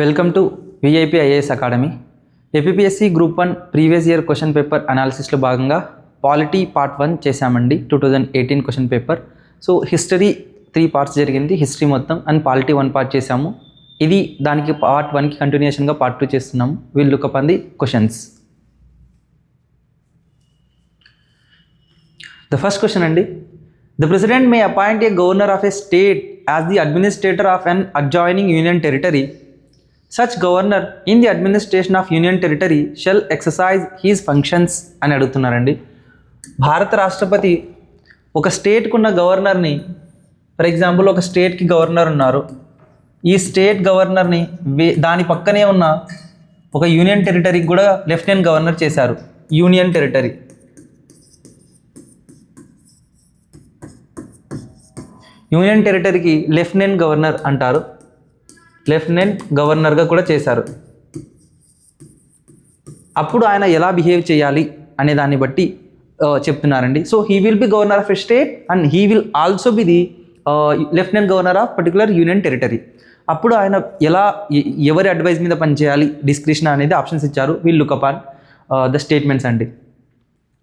Welcome to VIP IAS academy. APSC group 1 previous year question paper అనాలిసిస్లో భాగంగా polity part 1 చేశామండి. 2018 question paper. So history 3 parts జరిగింది, history మొత్తం, and polity 1 part చేశాము. ఇది దానికి పార్ట్ 1కి కంటిన్యూషన్గా పార్ట్ 2 చేస్తున్నాము. Will look up on the questions. The first question అండి, the president may appoint a governor of a state as the administrator of an adjoining union territory. Such governor in the administration of union territory shall exercise his functions అని అడుగుతున్నారండి. భారత రాష్ట్రపతి ఒక స్టేట్కు ఉన్న గవర్నర్ని, for example ఒక స్టేట్కి governor ఉన్నారు, ఈ స్టేట్ గవర్నర్ని దాని పక్కనే ఉన్న ఒక యూనియన్ టెరిటరీకి కూడా లెఫ్టినెంట్ గవర్నర్ చేశారు. యూనియన్ టెరిటరీ యూనియన్ టెరిటరీకి లెఫ్టినెంట్ గవర్నర్ అంటారు. లెఫ్టినెంట్ గవర్నర్గా కూడా చేశారు. అప్పుడు ఆయన ఎలా బిహేవ్ చేయాలి అనే దాన్ని బట్టి చెప్తున్నారండి. So he will B governor of a state and he will also be the lieutenant governor of particular union territory. అప్పుడు ఆయన ఎలా ఎవరి అడ్వైస్ మీద పనిచేయాలి, డిస్క్రిప్షన్ అనేది ఆప్షన్స్ ఇచ్చారు. Will look up on the statements అండి.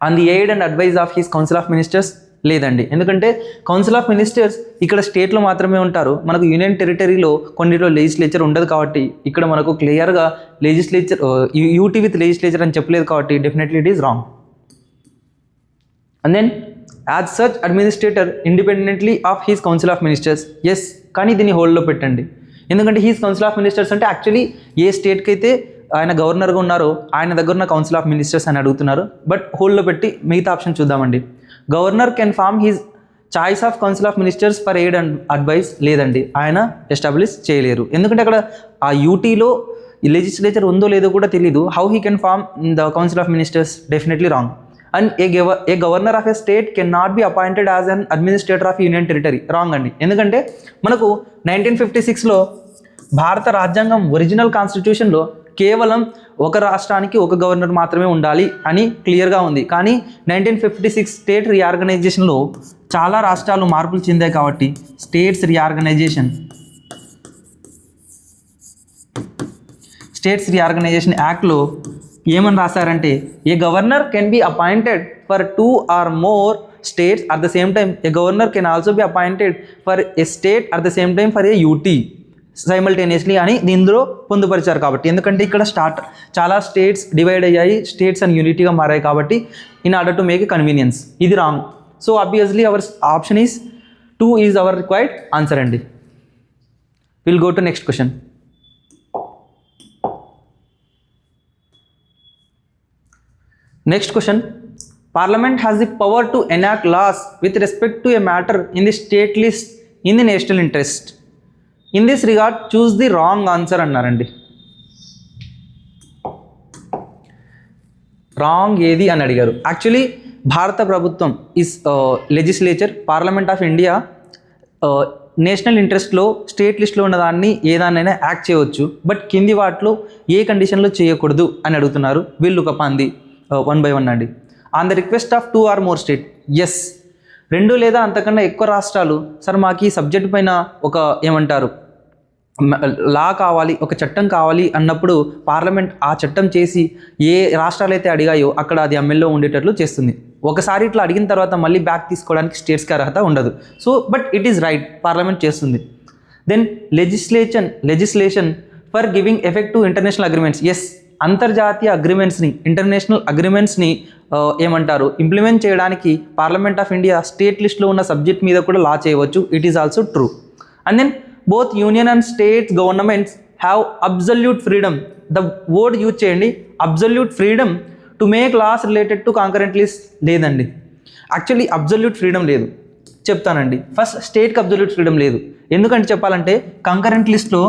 On the aid and advice of his council of ministers లేదండి, ఎందుకంటే కౌన్సిల్ ఆఫ్ మినిస్టర్స్ ఇక్కడ స్టేట్లో మాత్రమే ఉంటారు. మనకు యూనియన్ టెరిటరీలో కొన్నిలో లెజిస్లేచర్ ఉండదు కాబట్టి ఇక్కడ మనకు క్లియర్గా లెజిస్లేచర్ యూటీ విత్ లెజిస్లేచర్ అని చెప్పలేదు కాబట్టి definitely it is wrong. And then as such administrator independently of his council of ministers. Yes, కానీ దీన్ని హోల్డ్లో పెట్టండి, ఎందుకంటే హీస్ కౌన్సిల్ ఆఫ్ మినిస్టర్స్ అంటే యాక్చువల్లీ ఏ స్టేట్కి అయితే ఆయన గవర్నర్గా ఉన్నారో ఆయన దగ్గర ఉన్న కౌన్సిల్ ఆఫ్ మినిస్టర్స్ అని అడుగుతున్నారు. బట్ హోల్డ్లో పెట్టి మిగతా ఆప్షన్ చూద్దామండి. Governor can form his choice of council of ministers for aid and advice లేదండి, ఆయన ఎస్టాబ్లిష్ చేయలేరు, ఎందుకంటే అక్కడ ఆ యూటీలో లెజిస్లేచర్ ఉందో లేదో కూడా తెలీదు. How he can form the council of ministers? Definitely wrong. And a governor of a state can not be appointed as an administrator of union territory. Wrong అండి, ఎందుకంటే మనకు 1956లో భారత రాజ్యాంగం ఒరిజినల్ కాన్స్టిట్యూషన్లో కేవలం ఒక రాష్ట్రానికి ఒక గవర్నర్ మాత్రమే ఉండాలి అని క్లియర్గా ఉంది. కానీ 1956 స్టేట్ రీఆర్గనైజేషన్లో చాలా రాష్ట్రాలు మార్పులు చెందాయి కాబట్టి స్టేట్స్ రీఆర్గనైజేషన్ యాక్ట్లో ఏమని రాశారంటే a governor can be appointed for 2 or more states at the same time. A governor can also be appointed for a state at the same time for a UT simultaneously అని ఇందులో పొందుపరిచారు. కాబట్టి ఎందుకంటే ఇక్కడ చాలా స్టేట్స్ డివైడ్ అయ్యాయి, states and యూనిటీగా మారాయి కాబట్టి in order to make a convenience. ఇది wrong. So obviously our option is 2 is our required answer అండి. Will go to next question. Next question, parliament has the power to enact laws with respect to a matter in the state list in the national interest. In this regard choose the wrong answer అన్నారండి. Wrong ఏది అని అడిగారు. Actually భారత ప్రభుత్వం is legislature, parliament of India national ఇంట్రెస్ట్లో state లిస్ట్లో ఉన్నదాన్ని ఏదాన్నైనా act చేయవచ్చు, బట్ కింది వాటిలో ఏ కండిషన్లో చేయకూడదు అని అడుగుతున్నారు. Will look up on the 1 by 1 అండి. On the request of 2 or more state. Yes, 2 లేదా అంతకన్నా ఎక్కువ రాష్ట్రాలు సార్ మాకు ఈ సబ్జెక్ట్ పైన ఒక ఏమంటారు లా కావాలి, ఒక చట్టం కావాలి అన్నప్పుడు పార్లమెంట్ ఆ చట్టం చేసి ఏ రాష్ట్రాలు అయితే అడిగాయో అక్కడ అది అమల్లో ఉండేటట్లు చేస్తుంది. ఒకసారి ఇట్లా అడిగిన తర్వాత మళ్ళీ బ్యాక్ తీసుకోవడానికి స్టేట్స్కి అర్హత ఉండదు. So but it is right, parliament చేస్తుంది. Then legislation for giving effect to international agreements. Yes, అంతర్జాతీయ అగ్రిమెంట్స్ని, ఇంటర్నేషనల్ అగ్రిమెంట్స్ని ఏమంటారు ఇంప్లిమెంట్ చేయడానికి పార్లమెంట్ ఆఫ్ ఇండియా స్టేట్ లిస్ట్లో ఉన్న సబ్జెక్ట్ మీద కూడా లా చేయవచ్చు. It is also true. And then both union and state governments have absolute freedom. The word use చేయండి, absolute freedom to make laws related to concurrent list లేదండి. Actually absolute freedom లేదు, చెప్తానండి. First స్టేట్కి absolute freedom లేదు, ఎందుకంటే చెప్పాలంటే concurrent లిస్ట్లో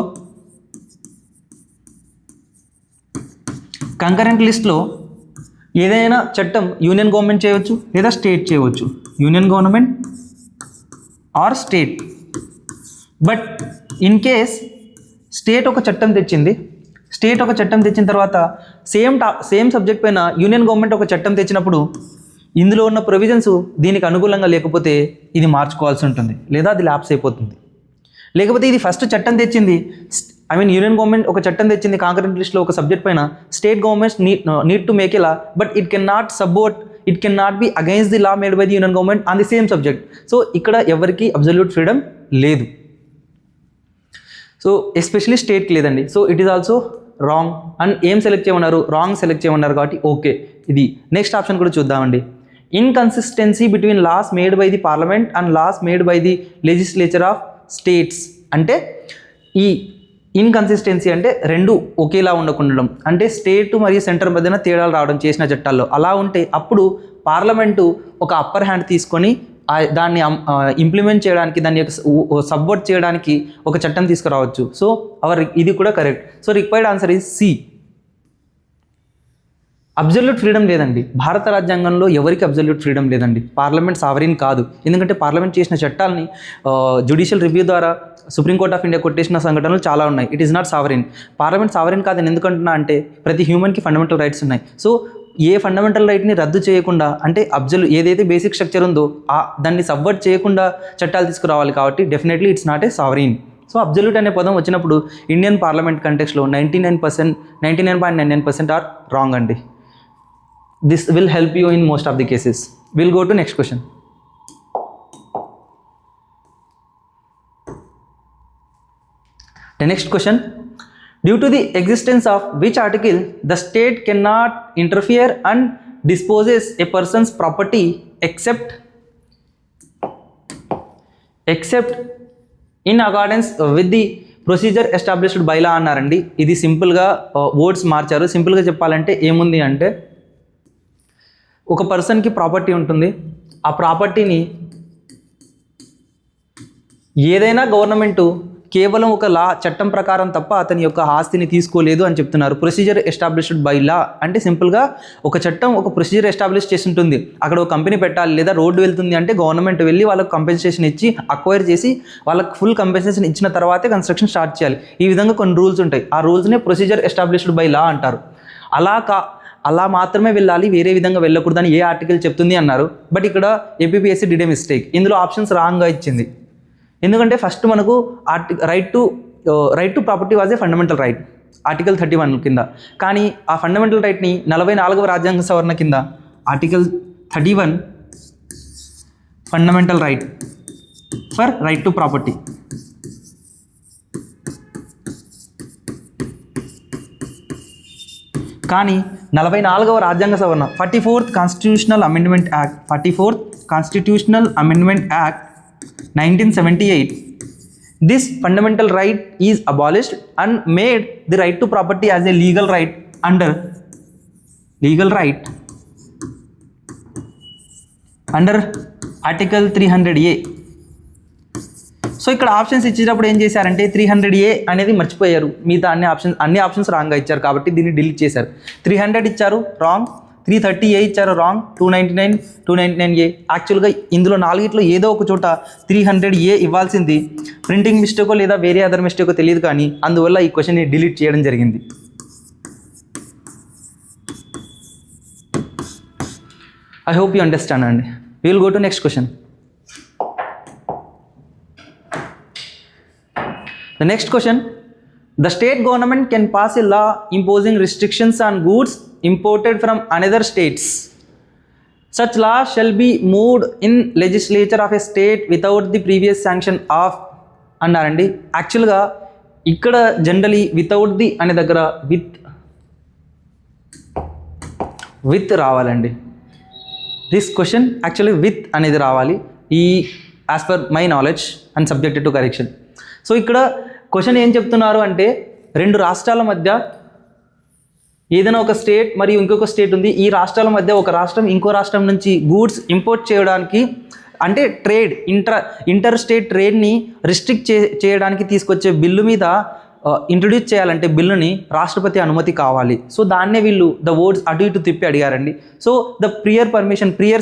ఏదైనా చట్టం యూనియన్ గవర్నమెంట్ చేయవచ్చు లేదా స్టేట్ చేయవచ్చు, union government or state. But in case state ఒక చట్టం తెచ్చిన తర్వాత సేమ్ సబ్జెక్ట్ పైన యూనియన్ గవర్నమెంట్ ఒక చట్టం తెచ్చినప్పుడు ఇందులో ఉన్న ప్రొవిజన్స్ దీనికి అనుకూలంగా లేకపోతే ఇది మార్చుకోవాల్సి ఉంటుంది లేదా అది ల్యాప్స్ అయిపోతుంది. లేకపోతే ఇది ఫస్ట్ చట్టం తెచ్చింది ఐ మీన్ యూనియన్ గవర్నమెంట్ ఒక చట్టం తెచ్చింది కాంకరెంట్ లిస్ట్లో ఒక సబ్జెక్ట్ పైన, state governments need to make a law, but it can not be against the law made by the union government on the same subject. So ఇక్కడ ఎవరికి absolute freedom లేదు. So especially స్టేట్కి లేదండి. So it is also wrong. And ఏం select చేయమన్నారు? Wrong select చేయమన్నారు కాబట్టి okay. ఇది నెక్స్ట్ ఆప్షన్ కూడా చూద్దామండి. Inconsistency between laws made by the parliament and laws made by the legislature of states. అంటే ఈ ఇన్కన్సిస్టెన్సీ అంటే రెండు ఒకేలా ఉండకుండడం, అంటే స్టేట్ మరియు సెంటర్ మధ్యన తేడాలు రావడం చేసిన చట్టాల్లో. అలా ఉంటే అప్పుడు పార్లమెంటు ఒక అప్పర్ హ్యాండ్ తీసుకొని దాన్ని ఇంప్లిమెంట్ చేయడానికి, దాన్ని సబ్వర్ట్ చేయడానికి ఒక చట్టం తీసుకురావచ్చు. సో ఇది కూడా correct. So required answer is C. Absolute freedom లేదండి. భారత రాజ్యాంగంలో ఎవరికి అబ్జల్యూట్ ఫ్రీడమ్ లేదండి. పార్లమెంట్ సావరీన్ కాదు. ఎందుకంటే పార్లమెంట్ చేసిన చట్టాలని జ్యుడిషియల్ రివ్యూ ద్వారా సుప్రీంకోర్ట్ ఆఫ్ ఇండియా కొట్టేసిన సంఘటనలు చాలా ఉన్నాయి. It is not sovereign. Parliament sovereign కాదని ఎందుకంటున్నా అంటే ప్రతి హ్యూమన్కి ఫండమెంటల్ రైట్స్ ఉన్నాయి. సో ఏ ఫండమెంటల్ రైట్ని రద్దు చేయకుండా, అంటే ఏదైతే బేసిక్ స్ట్రక్చర్ ఉందో దాన్ని సబ్వర్ట్ చేయకుండా చట్టాలు తీసుకురావాలి. కాబట్టి definitely it's not a sovereign. So absolute అనే పదం వచ్చినప్పుడు ఇండియన్ పార్లమెంట్ కంటెక్స్లో 99.99% ఆర్ రాంగ్ అండి. This will help you in most of the cases. We'll go to next question. The next question. Due to the existence of which article the state cannot interfere and disposes a person's property except in accordance with the procedure established by law అన్నారండి. ఇది సింపుల్గా words మార్చారు. సింపుల్గా చెప్పాలంటే ఏముంది అంటే, ఒక పర్సన్కి ప్రాపర్టీ ఉంటుంది. ఆ ప్రాపర్టీని ఏదైనా గవర్నమెంటు కేవలం ఒక లా చట్టం ప్రకారం తప్ప అతని యొక్క ఆస్తిని తీసుకోలేదు అని చెప్తున్నారు. ప్రొసీజర్ ఎస్టాబ్లిష్డ్ బై లా అంటే సింపుల్గా ఒక చట్టం ఒక ప్రొసీజర్ ఎస్టాబ్లిష్ చేసి ఉంటుంది. అక్కడ ఒక కంపెనీ పెట్టాలి లేదా రోడ్డు వెళ్తుంది అంటే గవర్నమెంట్ వెళ్ళి వాళ్ళకి కంపెన్సేషన్ ఇచ్చి అక్వైర్ చేసి వాళ్ళకి ఫుల్ కంపెన్సేషన్ ఇచ్చిన తర్వాతే కన్స్ట్రక్షన్ స్టార్ట్ చేయాలి. ఈ విధంగా కొన్ని రూల్స్ ఉంటాయి. ఆ రూల్స్నే ప్రొసీజర్ ఎస్టాబ్లిష్డ్ బై లా అంటారు. అలా మాత్రమే వెళ్ళాలి, వేరే విధంగా వెళ్ళకూడదని ఏ ఆర్టికల్ చెప్తుంది అన్నారు. బట్ ఇక్కడ ఏపీపీఎస్సీ డిడ్ ఏ మిస్టేక్. ఇందులో ఆప్షన్స్ రాంగ్గా ఇచ్చింది. ఎందుకంటే ఫస్ట్ మనకు right to property was a fundamental right article 31 కింద. కానీ ఆ ఫండమెంటల్ రైట్ని 44వ రాజ్యాంగ సవరణ కింద article 31 fundamental right for right to property. కానీ 44వ రాజ్యాంగ సవరణ 44th constitutional amendment act 1978, this fundamental right is abolished and made the right to property as a legal right under article 300A. So ఇక్కడ options ఇచ్చేటప్పుడు ఏం చేశారంటే 300A అనేది మర్చిపోయారు. మిగతా అన్ని ఆప్షన్స్ రాంగ్గా ఇచ్చారు కాబట్టి దీన్ని డిలీట్ చేశారు. 300 ఇచ్చారు రాంగ్, 330A ఇచ్చారు రాంగ్, 299A. యాక్చువల్గా ఇందులో నాలుగిట్లో ఏదో ఒక చోట 300A ఇవ్వాల్సింది ప్రింటింగ్ మిస్టేకో లేదా వేరే అదర్ మిస్టేకో తెలియదు, కానీ అందువల్ల ఈ క్వశ్చన్ని డిలీట్ చేయడం జరిగింది. ఐ హోప్ యూ అండర్స్టాండ్ అండి. We will go to next question. The next question. The state government can pass a law imposing restrictions on goods imported from another states. Such law shall be moved in legislature of a state without the previous sanction of అన్నారండి. యాక్చువల్గా ఇక్కడ generally without the అనే దగ్గర with రావాలండి. This question actually with అనేది రావాలి ఈ as per my knowledge and subjected to correction. So ఇక్కడ క్వశ్చన్ ఏం చెప్తున్నారు అంటే, రెండు రాష్ట్రాల మధ్య ఏదైనా ఒక స్టేట్ మరియు ఇంకొక స్టేట్ ఉంది. ఈ రాష్ట్రాల మధ్య ఒక రాష్ట్రం ఇంకో రాష్ట్రం నుంచి గూడ్స్ ఇంపోర్ట్ చేయడానికి, అంటే ట్రేడ్ ఇంటర్ స్టేట్ ట్రేడ్ని రిస్ట్రిక్ట్ చేయడానికి తీసుకొచ్చే బిల్లు మీద ఇంట్రడ్యూస్ చేయాలంటే బిల్లుని రాష్ట్రపతి అనుమతి కావాలి. సో దాన్నే వీళ్ళు ద వర్డ్స్ అటు ఇటు తిప్పి అడిగారండి. సో ద ప్రియర్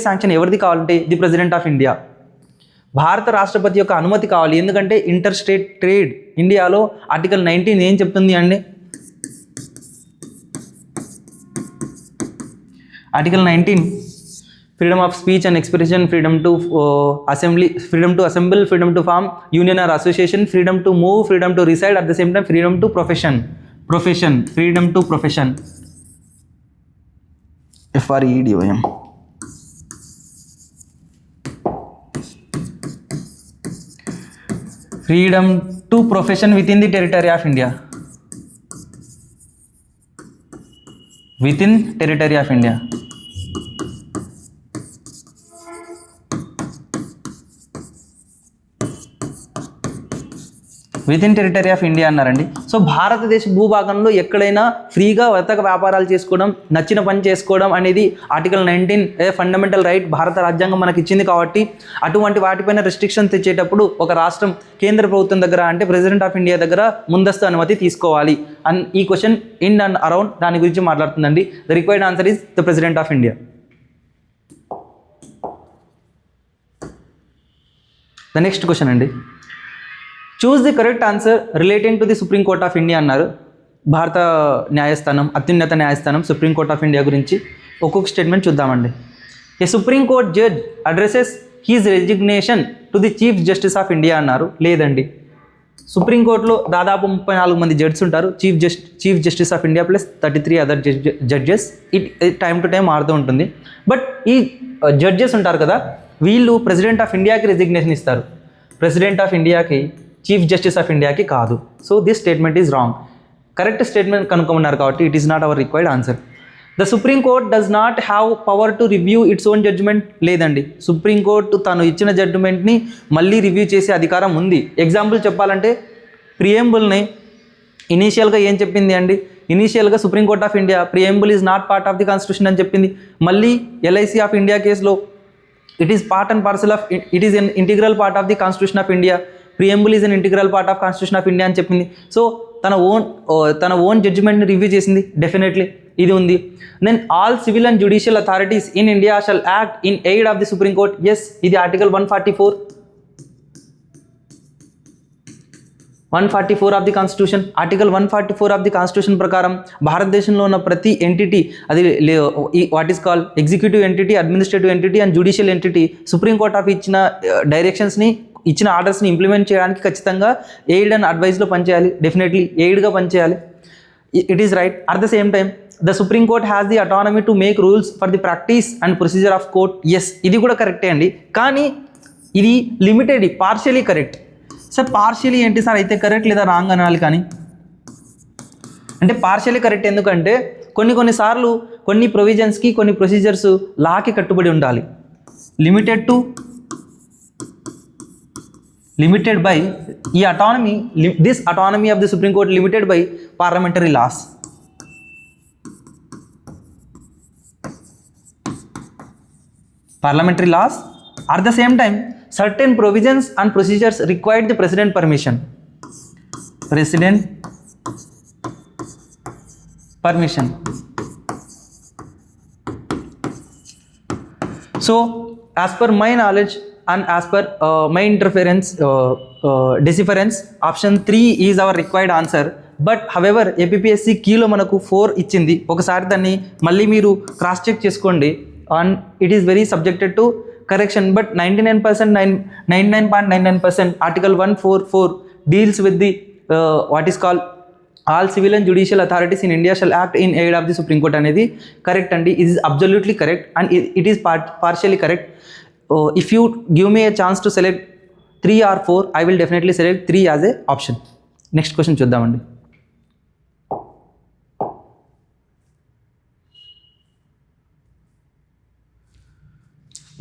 శాంక్షన్ ఎవరిది కావాలంటే ది ప్రెసిడెంట్ ఆఫ్ ఇండియా, భారత రాష్ట్రపతి యొక్క అనుమతి కావాలి. ఎందుకంటే ఇంటర్ స్టేట్ ట్రేడ్ ఇండియాలో ఆర్టికల్ 19 ఏం చెప్తుంది అండి? Article 19 freedom of speech and expression, freedom to assembly, freedom to assemble, freedom to form union or association, freedom to move, freedom to reside, at the same time freedom to profession, freedom to profession, FREEDOM. Freedom to profession within the territory of India, within territory of India. With in territory of India అన్నారండి. So భారతదేశ భూభాగంలో ఎక్కడైనా ఫ్రీగా వర్తక వ్యాపారాలు చేసుకోవడం, నచ్చిన పని చేసుకోవడం అనేది ఆర్టికల్ 19 ఫండమెంటల్ రైట్ భారత రాజ్యాంగం మనకి ఇచ్చింది. కాబట్టి అటువంటి వాటిపైన రెస్ట్రిక్షన్ తెచ్చేటప్పుడు ఒక రాష్ట్రం కేంద్ర ప్రభుత్వం దగ్గర అంటే ప్రెసిడెంట్ ఆఫ్ ఇండియా దగ్గర ముందస్తు అనుమతి తీసుకోవాలి. అండ్ ఈ క్వశ్చన్ ఇన్ అండ్ అరౌండ్ దాని గురించి మాట్లాడుతుందండి. The required answer is the president of India. The next question అండి, choose the correct answer relating to the supreme court of India అన్నారు. భారత న్యాయస్థానం, అత్యున్నత న్యాయస్థానం సుప్రీం కోర్ట్ ఆఫ్ ఇండియా గురించి ఒక్కొక్క స్టేట్మెంట్ చూద్దామండి. A supreme court judge addresses his resignation to the chief justice of India అన్నారు. లేదండి, సుప్రీంకోర్టులో దాదాపు 34 మంది జడ్జెస్ ఉంటారు. Chief justice of India plus 33 other judges. Time to time మారుతూ ఉంటుంది. బట్ ఈ జడ్జెస్ ఉంటారు కదా, వీళ్ళు ప్రెసిడెంట్ ఆఫ్ ఇండియాకి రెజిగ్నేషన్ ఇస్తారు. ప్రెసిడెంట్ ఆఫ్ ఇండియాకి, చీఫ్ జస్టిస్ ఆఫ్ ఇండియాకి కాదు. So this statement is wrong. Correct statement కనుక్కోమన్నారు కాబట్టి it is not hour required answer. The supreme court does not have power to review its own judgement. లేదండి, supreme court తను ఇచ్చిన జడ్జ్మెంట్ని మళ్ళీ review చేసే అధికారం ఉంది. ఎగ్జాంపుల్ చెప్పాలంటే ప్రియంబుల్ని ఇనీషియల్గా ఏం చెప్పింది అండి, ఇనీషియల్గా supreme court of India preamble is not part of the constitution అని చెప్పింది. మళ్ళీ ఎల్ఐసి ఆఫ్ ఇండియా కేసులో it is part and parcel of, it is an integral part of the constitution of India. Preamble is an integral part of constitution of India అని చెప్పింది. So తన own జడ్జిమెంట్ని review చేసింది. Definitely ఇది ఉంది. Then all civil and judicial authorities in India shall act in aid of the supreme court. Yes, ఇది article 144 of the constitution. Article 144 of the constitution ప్రకారం భారతదేశంలో ఉన్న ప్రతి ఎంటిటీ, అది what is called executive entity, administrative entity and judicial entity, supreme court of ఇచ్చిన డైరెక్షన్స్ని, ఇచ్చిన ఆర్డర్స్ని implement చేయడానికి ఖచ్చితంగా ఎయిడ్ అండ్ అడ్వైస్లో పనిచేయాలి. డెఫినెట్లీ ఎయిడ్గా పనిచేయాలి. It is right. At the same time the supreme court has the autonomy to make rules for the practice and procedure of court. Yes, ఇది కూడా కరెక్టే అండి. కానీ ఇది limited, partially correct. Sir partially ఏంటి సార్, అయితే కరెక్ట్ లేదా wrong అనాలి. కానీ అంటే పార్షియలీ కరెక్ట్ ఎందుకంటే కొన్నిసార్లు కొన్ని ప్రొవిజన్స్కి, కొన్ని ప్రొసీజర్స్ లాకి కట్టుబడి ఉండాలి. లిమిటెడ్ బై ఈ అటానమీ, this autonomy of the supreme court limited by parliamentary laws. Parliamentary laws. At the same time, certain provisions and procedures required the president permission. So, as per my knowledge and as per my decipherence, option 3 is our required answer. But however APSC కీలో మనకు 4 ఇచ్చింది. ఒకసారి దాన్ని మళ్ళీ మీరు cross check చేసుకోండి. And it is very subjected to correction. But 99.99% article 144 deals with the what is called all civil and judicial authorities in India shall act in aid of the supreme court అనేది correct అండి. It is absolutely correct and it is partially correct. If you give me a chance to select 3 or 4, I will definitely select 3 as a option. Next question చూద్దామండి.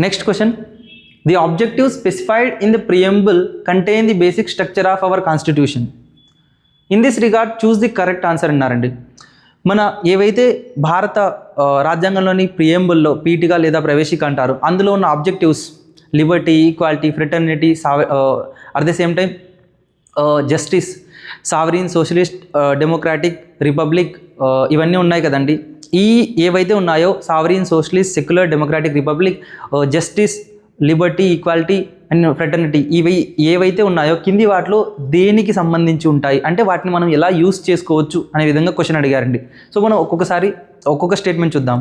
Next question. The objectives specified in the preamble contain the basic structure of our constitution. In this regard, choose the correct answer అన్నారండి. మన ఏవైతే భారత రాజ్యాంగంలోని ప్రియంబుల్లో పీఠిక లేదా ప్రవేశిక అంటారు, అందులో ఉన్న objectives Liberty, equality, fraternity, at the same time justice, sovereign, socialist, democratic, republic, ఇవన్నీ ఉన్నాయి కదండి. ఈ ఏవైతే ఉన్నాయో sovereign, socialist, secular, democratic, republic, justice, Liberty, equality and fraternity, ఇవి ఏవైతే ఉన్నాయో కింది వాటిలో దేనికి సంబంధించి ఉంటాయి అంటే వాటిని మనం ఎలా యూస్ చేసుకోవచ్చు అనే విధంగా క్వశ్చన్ అడిగారండి. సో మనం ఒక్కొక్క స్టేట్మెంట్ చూద్దాం.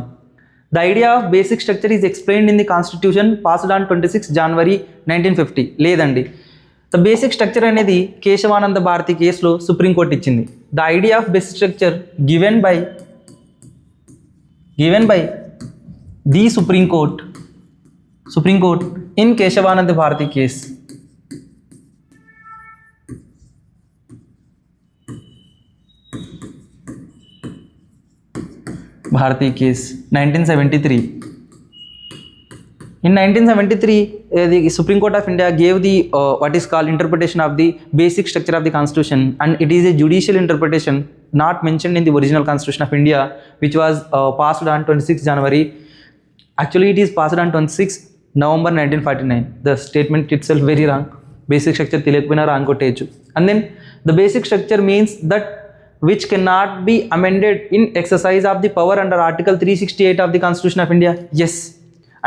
The idea of basic structure is explained in the constitution passed on 26 January 1950. లేదండి, ద బేసిక్ స్ట్రక్చర్ అనేది కేశవానంద భారతి కేసులో సుప్రీంకోర్టు ఇచ్చింది. The idea of basic structure given by the supreme court in Kesavananda Bharati case. Bharati case 1973. In 1973, the Supreme Court of India gave the what is called interpretation of the basic structure of the Constitution, and it is a judicial interpretation not mentioned in the original Constitution of India, which was passed on 26 January. Actually, it is passed on 26 November 1949. The statement itself very wrong. Basic structure తెలియకపోయినా wrong కొట్టేయచ్చు. And then the basic structure means that which cannot be amended in exercise of the power under Article 368 of the Constitution of India. Yes.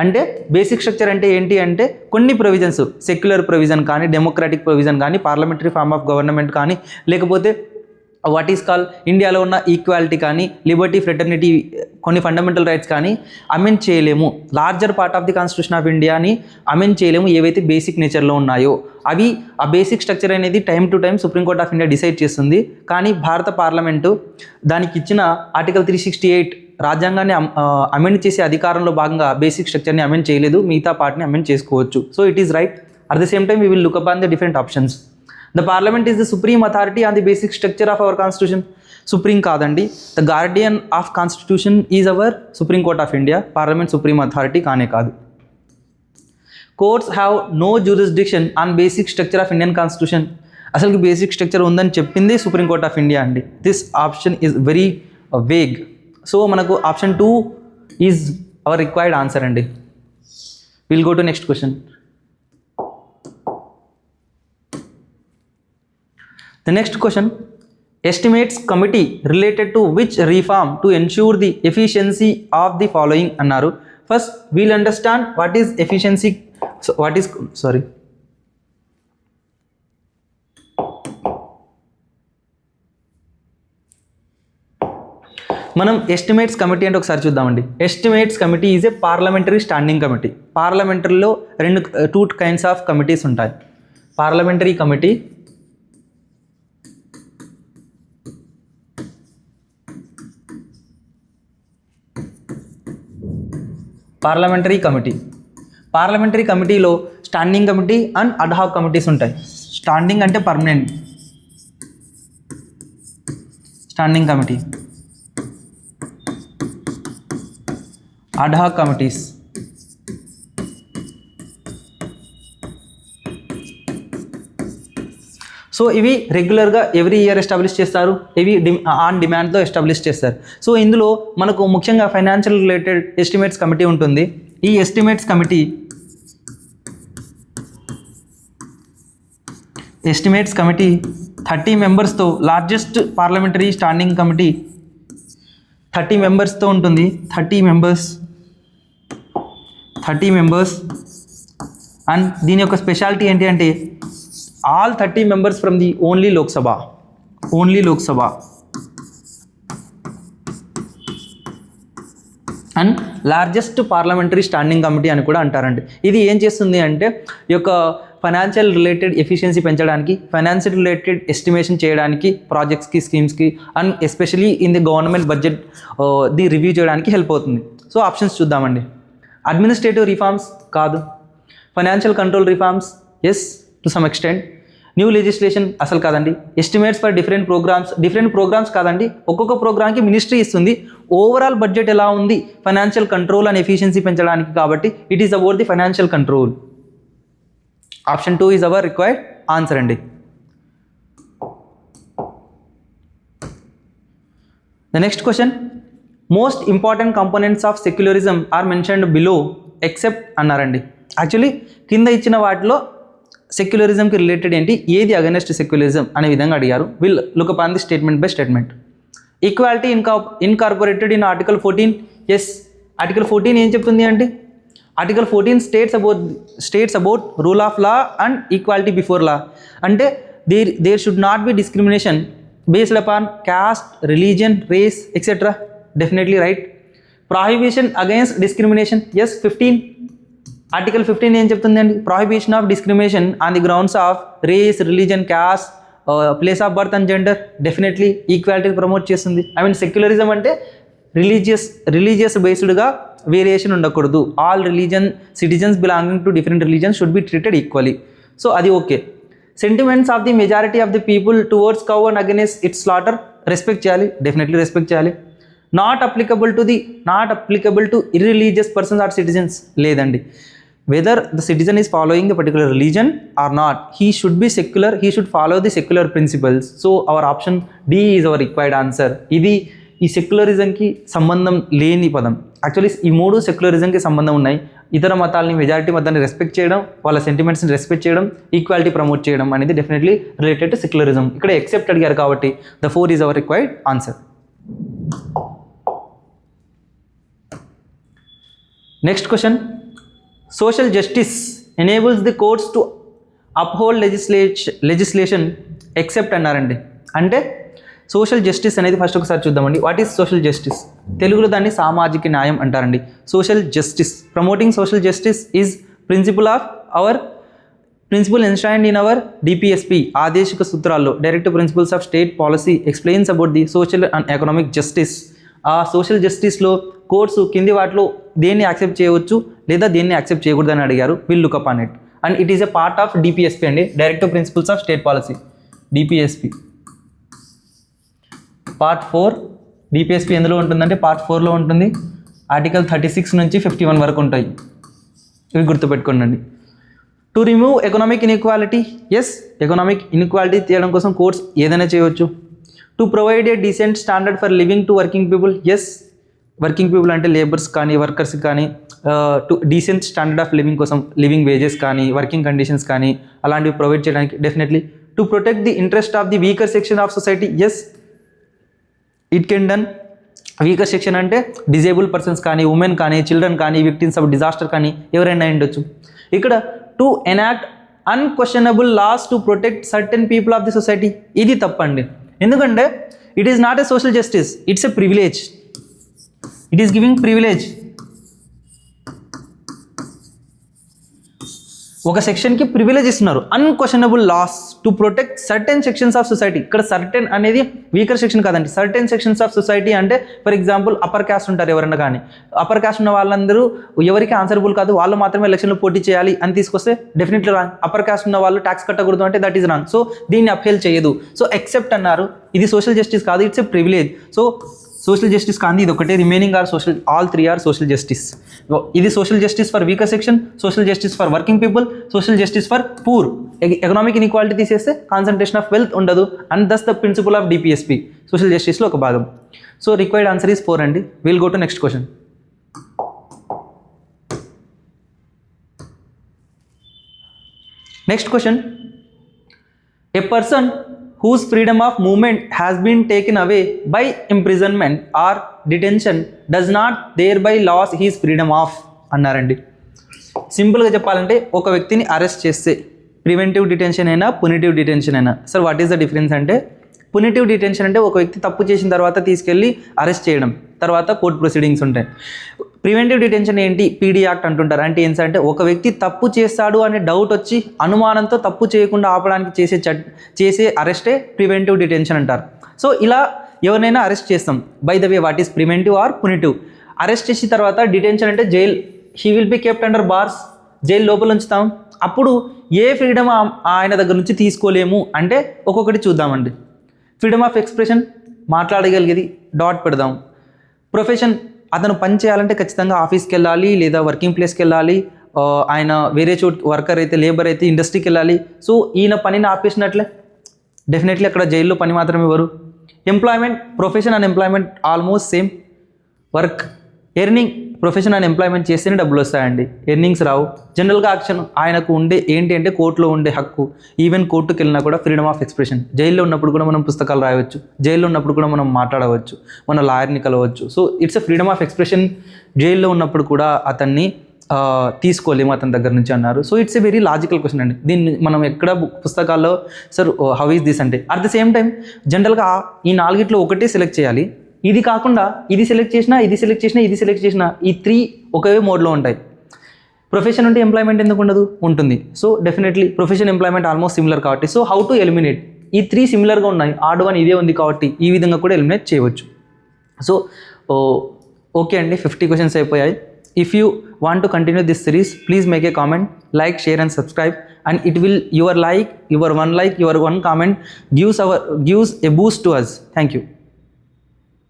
అంటే basic structure అంటే ఏంటి అంటే కొన్ని provisions, secular provision కానీ, democratic provision కానీ, parliamentary form of government కానీ, లేకపోతే what is call ఇండియాలో ఉన్న ఈక్వాలిటీ కానీ, లిబర్టీ, ఫ్రెటర్నిటీ, కొన్ని ఫండమెంటల్ రైట్స్ కానీ అమెండ్ చేయలేము. Larger part of the constitution of ఇండియాని అమెండ్ చేయలేము ఏవైతే బేసిక్ నేచర్లో ఉన్నాయో అవి. ఆ బేసిక్ స్ట్రక్చర్ అనేది time to time Supreme Court of India decide చేస్తుంది. కానీ భారత పార్లమెంటు దానికి ఇచ్చిన ఆర్టికల్ 368 రాజ్యాంగాన్ని అమెండ్ చేసే అధికారంలో భాగంగా బేసిక్ స్ట్రక్చర్ని అమెండ్ చేయలేదు, మిగతా పార్ట్ని అమెండ్ చేసుకోవచ్చు. So it is right. At the same time we will look up on the different options. The parliament is the supreme authority on the basic structure of our constitution. Supreme కాదండి, the guardian of constitution is our Supreme Court of India. Parliament supreme authority కానే కాదు. Courts have no jurisdiction on basic structure of Indian constitution. అసలు basic structure ఉందని చెప్పింది supreme court of India అండి. This option is very vague. So మనకు option 2 is our required answer అండి. Will go to next question. The next question, estimates committee related to which reform to ensure the efficiency of the following అన్నారు. First we'll understand what is efficiency. So what is మనం estimates committee అంటే ఒకసారి చూద్దామండి. Estimates committee is a parliamentary standing committee. పార్లమెంటరీలో 2 kinds of committees ఉంటాయి. Parliamentary committee, parliamentary కమిటీలో standing committee and ad hoc committees ఉంటాయి. Standing అంటే permanent standing committee, ad hoc committees. So ఇవి రెగ్యులర్గా ఎవ్రీ ఇయర్ ఎస్టాబ్లిష్ చేస్తారు, ఇవి ఆన్ డిమాండ్తో ఎస్టాబ్లిష్ చేస్తారు. సో ఇందులో మనకు ముఖ్యంగా ఫైనాన్షియల్ రిలేటెడ్ ఎస్టిమేట్స్ కమిటీ ఉంటుంది. ఈ ఎస్టిమేట్స్ కమిటీ 30 మెంబర్స్తో, లార్జెస్ట్ పార్లమెంటరీ స్టాండింగ్ కమిటీ 30 మెంబర్స్తో ఉంటుంది. 30 మెంబర్స్ అండ్ దీని యొక్క స్పెషాలిటీ ఏంటి అంటే all 30 members from the only Lok Sabha and largest parliamentary standing committee అని కూడా అంటారండి. ఇది ఏం చేస్తుంది అంటే ఈ యొక్క ఫైనాన్షియల్ రిలేటెడ్ ఎఫిషియన్సీ పెంచడానికి, ఫైనాన్షియల్ రిలేటెడ్ ఎస్టిమేషన్ చేయడానికి, ప్రాజెక్ట్స్కి, స్కీమ్స్కి and especially in the government budget the review చేయడానికి హెల్ప్ అవుతుంది. సో ఆప్షన్స్ చూద్దామండి. అడ్మినిస్ట్రేటివ్ రిఫార్మ్స్ కాదు, financial control reforms yes to some extent, new legislation అసలు కాదండి, ఎస్టిమేట్స్ ఫర్ డిఫరెంట్ ప్రోగ్రామ్స్ కాదండి, ఒక్కొక్క ప్రోగ్రామ్కి మినిస్ట్రీ ఇస్తుంది, ఓవరాల్ బడ్జెట్ ఎలా ఉంది ఫైనాన్షియల్ కంట్రోల్ అండ్ ఎఫిషియన్సీ పెంచడానికి, కాబట్టి it is about the financial control. Option 2 is our required answer అండి. The next question, most important components of secularism are mentioned below except అన్నారండి. యాక్చువల్లీ కింద ఇచ్చిన వాటిలో సెక్యులరిజంకి రిలేటెడ్ ఏంటి, ఏది అగెనెస్ట్ సెక్యులరిజం అనే విధంగా అడిగారు. Will look upon the statement by statement. Equality incorporated in article 14. Yes, article 14 ఏం చెప్తుంది అంటే article 14 states about rule of law and equality before law. అంటే there should not be discrimination based upon caste, religion, race, etc. Definitely right. Prohibition against discrimination. Yes 15 article 15 ఏం చెప్తుందండి? Prohibition of discrimination on the grounds of race, religion, caste, place of birth and gender. Definitely ఈక్వాలిటీని promote చేస్తుంది. I mean secularism అంటే religious బేస్డ్గా variation ఉండకూడదు. All religion citizens belonging to different religions should be treated equally. So అది okay. Sentiments of the majority of the people towards cow and against its slaughter respect చేయాలి. Definitely respect చేయాలి. Not applicable to irreligious persons or citizens. లేదండి, whether the citizen is following the particular religion or not, he should be secular, he should follow the secular principles. So our option D is our required answer. ఇది ఈ సెక్యులరిజంకి సంబంధం లేని పదం. Actually ఈ మూడు సెక్యులరిజంకి సంబంధం ఉన్నాయి. ఇతర మతాలని, మెజారిటీ మతాన్ని రెస్పెక్ట్ చేయడం, వాళ్ళ సెంటిమెంట్స్ని రెస్పెక్ట్ చేయడం, ఈక్వాలిటీ ప్రమోట్ చేయడం అనేది డెఫినెట్లీ రిలేటెడ్ టు సెక్యులరిజం. ఇక్కడ ఎక్సెప్ట్ అడిగారు కాబట్టి the 4 is our required answer. Next question, social justice enables the courts to uphold legislation except అన్నారండి. అంటే సోషల్ జస్టిస్ అనేది ఫస్ట్ ఒకసారి చూద్దామండి. What is social justice? తెలుగులో దాన్ని సామాజిక న్యాయం అంటారండి. Social justice, promoting social justice is principle enshrined in our DPSP, ఆదేశిక సూత్రాల్లో direct principles of state policy explains about the social and economic justice. ఆ సోషల్ జస్టిస్లో కోర్ట్స్ కింది వాటిలో దేన్ని యాక్సెప్ట్ చేయవచ్చు లేదా దేన్ని యాక్సెప్ట్ చేయకూడదు అని అడిగారు. Will look up on it. And it is a part of DPSP అండి, direct principles of state policy, DPSP. Part 4 DPSP ఎందులో ఉంటుందంటే పార్ట్ 4లో ఉంటుంది. ఆర్టికల్ 36 నుంచి 51 వరకు ఉంటాయి. ఇవి గుర్తుపెట్టుకోండి. To remove economic inequality, yes economic inequality తీయడం కోసం కోర్ట్స్ ఏదైనా చేయవచ్చు. To provide a decent standard for living to working people, yes working people అంటే లేబర్స్ కానీ వర్కర్స్ కానీ to decent standard of living కోసం లివింగ్ వేజెస్ కానీ వర్కింగ్ కండిషన్స్ కానీ అలాంటివి ప్రొవైడ్ చేయడానికి definitely. To protect the interest of the weaker section of society, yes it can done. Weaker section అంటే disable persons కానీ, women కానీ, children కానీ, victims of disaster కానీ ఎవరైనా ఉండొచ్చు. ఇక్కడ to enact unquestionable laws to protect certain people of the society, ఇది తప్పండి. ఎందుకంటే it is not a social justice, it's a privilege. It is giving privilege. ఒక సెక్షన్కి ప్రివిలేజ్ ఇస్తున్నారు. Unquestionable laws to protect certain sections of society. ఇక్కడ certain అనేది weaker section కాదండి, certain sections of society అంటే ఫర్ ఎగ్జాంపుల్ అప్పర్ క్యాస్ట్ ఉంటారు ఎవరన్నా కానీ, అప్పర్ క్యాస్ట్ ఉన్న వాళ్ళందరూ ఎవరికి ఆన్సరబుల్ కాదు, వాళ్ళు మాత్రమే ఎలక్షన్లో పోటీ చేయాలి అని తీసుకొస్తే డెఫినెట్లీ రాంగ్. అప్పర్ క్యాస్ట్ ఉన్న వాళ్ళు ట్యాక్స్ కట్టకూడదు అంటే దట్ ఈస్ రాంగ్. సో దీన్ని అప్హెల్ చేయదు. సో ఎక్సెప్ట్ అన్నారు. ఇది సోషల్ జస్టిస్ కాదు, it's a privilege. So social justice కానీ ఇది ఒకటే, remaining are social, all 3 are social justice. ఇది social justice for weaker section, social justice for working people, social justice for poor. Economic inequality తీసేస్తే concentration of wealth ఉండదు. And thus the principle of DPSP, social జస్టిస్లో ఒక భాగం. So required answer is 4 అండి. Will go to next question. Next question, A person whose freedom of movement has been taken away by imprisonment or detention does not thereby lose his freedom of అన్నారండి. సింపుల్గా చెప్పాలంటే ఒక వ్యక్తిని arrest చేస్తే preventive detention అయినా punitive detention అయినా, sir what is the difference అంటే punitive detention అంటే ఒక వ్యక్తి తప్పు చేసిన తర్వాత తీసుకెళ్ళి అరెస్ట్ చేయడం, తర్వాత కోర్ట్ ప్రొసీడింగ్స్ ఉంటాయి. ప్రివెంటివ్ డిటెన్షన్ ఏంటి, పీడీ యాక్ట్ అంటుంటారు. అంటే ఏంటంటే ఒక వ్యక్తి తప్పు చేస్తాడు అనే డౌట్ వచ్చి అనుమానంతో తప్పు చేయకుండా ఆపడానికి చేసే అరెస్టే ప్రివెంటివ్ డిటెన్షన్ అంటారు. సో ఇలా ఎవరినైనా అరెస్ట్ చేస్తాం. By the way what is preventive or punitive? Arrest చేసిన తర్వాత డిటెన్షన్ అంటే jail, he will be kept under bars, jail లోపల ఉంచుతాం. అప్పుడు ఏ ఫ్రీడమ్ ఆయన దగ్గర నుంచి తీసుకోలేము అంటే ఒక్కొక్కటి చూద్దామండి. ఫ్రీడమ్ ఆఫ్ ఎక్స్ప్రెషన్, మాట్లాడగలిగేది, డాట్ పెడదాం. ప్రొఫెషన్, అతను పని చేయాలంటే ఖచ్చితంగా ఆఫీస్కి వెళ్ళాలి లేదా వర్కింగ్ ప్లేస్కి వెళ్ళాలి. ఆయన వేరే చోటు వర్కర్ అయితే, లేబర్ అయితే ఇండస్ట్రీకి వెళ్ళాలి. సో ఈయన పనిని ఆపేసినట్లే, డెఫినెట్లీ అక్కడ జైల్లో పని మాత్రమే ఇవ్వరు. Employment, profession and employment almost same. Work, earning, profession and employment చేస్తేనే డబ్బులు వస్తాయండి, ఎర్నింగ్స్ రావు. జనరల్గా యాక్షన్ ఆయనకు ఉండే ఏంటి అంటే కోర్టులో ఉండే హక్కు. ఈవెన్ కోర్టుకు వెళ్ళినా కూడా ఫ్రీడమ్ ఆఫ్ ఎక్స్ప్రెషన్. జైల్లో ఉన్నప్పుడు కూడా మనం పుస్తకాలు రాయవచ్చు, జైల్లో ఉన్నప్పుడు కూడా మనం మాట్లాడవచ్చు, మన లాయర్ని కలవచ్చు. So it's a freedom of expression. జైల్లో ఉన్నప్పుడు కూడా అతన్ని తీసుకోలేము అతని దగ్గర నుంచి అన్నారు. So it's a very logical question అండి. దీన్ని మనం ఎక్కడ పుస్తకాల్లో సార్ హౌ ఈస్ దిస్ అంటే, అట్ ద సేమ్ టైం జనరల్గా ఈ 4 ఒకటే సెలెక్ట్ చేయాలి. ఇది కాకుండా ఇది సెలెక్ట్ చేసినా ఇది సెలెక్ట్ చేసినా ఇది సెలెక్ట్ చేసినా ఈ 3 ఒకే మోడ్లో ఉంటాయి. ప్రొఫెషన్ ఉంటే ఎంప్లాయ్మెంట్ ఎందుకు ఉండదు, ఉంటుంది. So definitely profession employment almost similar కాబట్టి సో హౌ టు ఎలిమినేట్, ఈ 3 సిమిలర్గా ఉన్నాయి, ఆడ్ వన్ ఇదే ఉంది కాబట్టి ఈ విధంగా కూడా ఎలిమినేట్ చేయవచ్చు. సో ఓకే అండి, 50 క్వశ్చన్స్ అయిపోయాయి. If you want to continue this series please make a comment, like, share and subscribe, and it will your one like, your one comment gives a boost to us. Thank you.